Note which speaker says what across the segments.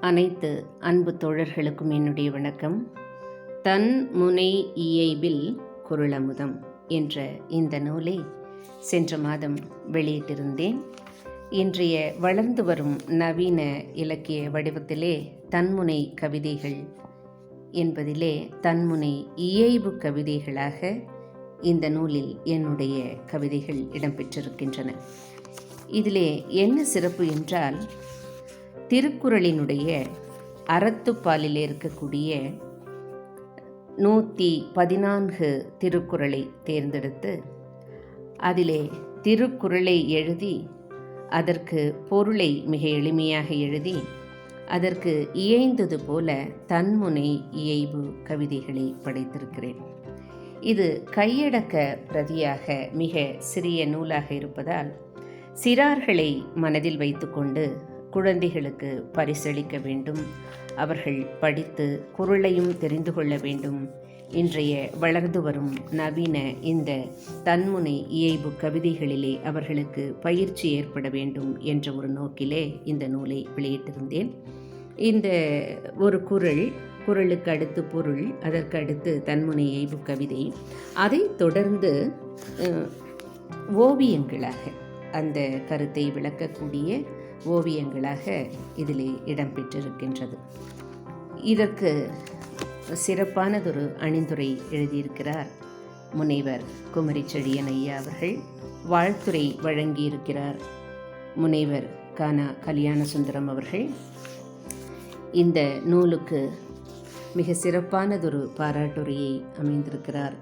Speaker 1: அனைத்து அன்பு தோழர்களுக்கும் என்னுடைய வணக்கம். தன் முனை இயைபில் குறளமுதம் என்ற இந்த நூலை சென்ற மாதம் வெளியிட்டிருந்தேன். இன்றைய வளர்ந்து வரும் நவீன இலக்கிய வடிவத்திலே தன்முனை கவிதைகள் என்பதிலே தன்முனை இயைபு கவிதைகளாக இந்த நூலில் என்னுடைய கவிதைகள் இடம்பெற்றிருக்கின்றன. இதிலே என்ன சிறப்பு என்றால், திருக்குறளினுடைய அறத்துப்பாலில் இருக்கக்கூடிய 114 திருக்குறளை தேர்ந்தெடுத்து அதிலே திருக்குறளை எழுதி அதற்கு பொருளை மிக எளிமையாக எழுதி அதற்கு இயைந்தது போல தன்முனை இயைபு கவிதைகளை படைத்திருக்கிறேன். இது கையடக்க பிரதியாக மிக சிறிய நூலாக இருப்பதால் சிறார்களை மனதில் வைத்துக்கொண்டு குழந்தைகளுக்கு பரிசளிக்க வேண்டும். அவர்கள் படித்து குறளையும் தெரிந்து கொள்ள வேண்டும். இன்றைய வளர்ந்து வரும் நவீன இந்த தன்முனை இயைபு கவிதைகளிலே அவர்களுக்கு பயிற்சி ஏற்பட வேண்டும் என்ற ஒரு நோக்கிலே இந்த நூலை வெளியிட்டிருந்தேன். இந்த ஒரு குறளுக்கு அடுத்து பொருள், அதற்கு அடுத்து தன்முனை இயைபு கவிதை, அதை தொடர்ந்து ஓவியங்களாக அந்த கருத்தை விளக்கக்கூடிய ஓவியங்களாக இதிலே இடம்பெற்றிருக்கின்றது. இதற்கு சிறப்பானதொரு அணிந்துரை எழுதியிருக்கிறார் முனைவர் குமரி செழியன் ஐயா அவர்கள். வாழ்த்துரை வழங்கியிருக்கிறார் முனைவர் கானா கல்யாண சுந்தரம் அவர்கள். இந்த நூலுக்கு மிக சிறப்பானதொரு பாராட்டுரையை அமைந்திருக்கிறார்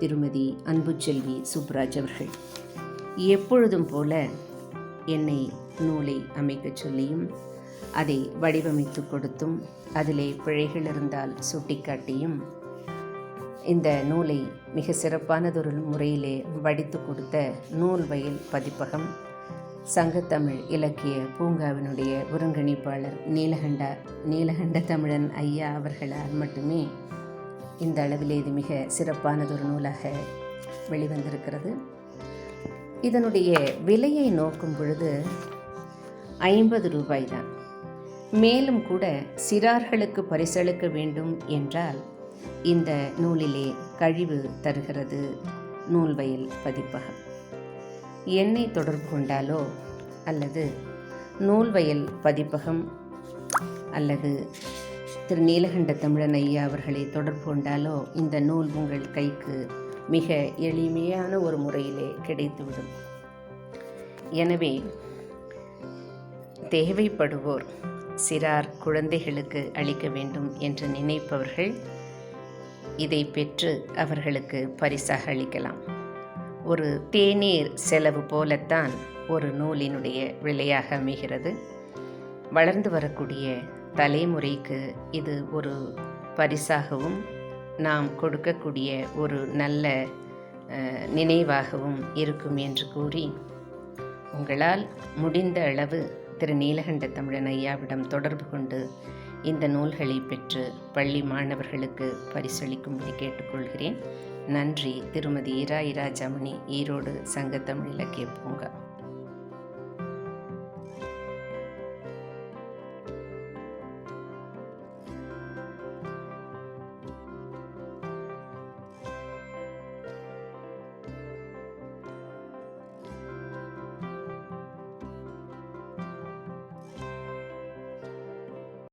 Speaker 1: திருமதி அன்புச்செல்வி சுப்ராஜ் அவர்கள். எப்பொழுதும் போல என்னை நூலை அமைக்க சொல்லியும் அதை வடிவமைத்து கொடுத்தும் அதிலே பிழைகள் இருந்தால் சுட்டிக்காட்டியும் இந்த நூலை மிக சிறப்பானதொரு முறையிலே வடித்து கொடுத்த நூல்வயல் பதிப்பகம், சங்கத்தமிழ் இலக்கிய பூங்காவினுடைய ஒருங்கிணைப்பாளர் நீலகண்ட தமிழன் ஐயா அவர்களால் மட்டுமே இந்த அளவிலே இது மிக சிறப்பானதொரு நூலாக வெளிவந்திருக்கிறது. இதனுடைய விலையை நோக்கும் பொழுது 50 ரூபாய் தான். மேலும் கூட சிறார்களுக்கு பரிசளிக்க வேண்டும் என்றால் இந்த நூலிலே கழிவு தருகிறது நூல்வயல் பதிப்பகம். என்னை தொடர்பு கொண்டாலோ அல்லது நூல்வயல் பதிப்பகம் அல்லது திரு நீலகண்ட தமிழன் ஐயா அவர்களை தொடர்பு கொண்டாலோ இந்த நூல் உங்கள் கைக்கு மிக எளிமையான ஒரு முறையிலே கிடைத்துவிடும். எனவே தேவைப்படுவோர், சிறார் குழந்தைகளுக்கு அளிக்க வேண்டும் என்று நினைப்பவர்கள் இதை பெற்று அவர்களுக்கு பரிசாக அளிக்கலாம். ஒரு தேநீர் செலவு போலத்தான் ஒரு நூலினுடைய விலையாக அமைகிறது. வளர்ந்து வரக்கூடிய தலைமுறைக்கு இது ஒரு பரிசாகவும் நாம் கொடுக்கக்கூடிய ஒரு நல்ல நினைவாகவும் இருக்கும் என்று கூறி, உங்களால் முடிந்த அளவு திரு நீலகண்ட தமிழன் ஐயாவிடம் தொடர்பு கொண்டு இந்த நூல்களை பெற்று பள்ளி மாணவர்களுக்கு பரிசளிக்கும்படி கேட்டுக்கொள்கிறேன். நன்றி. திருமதி இரா. ராஜாமணி, ஈரோடு சங்கத்தமிழ் இலக்கிய பூங்கா.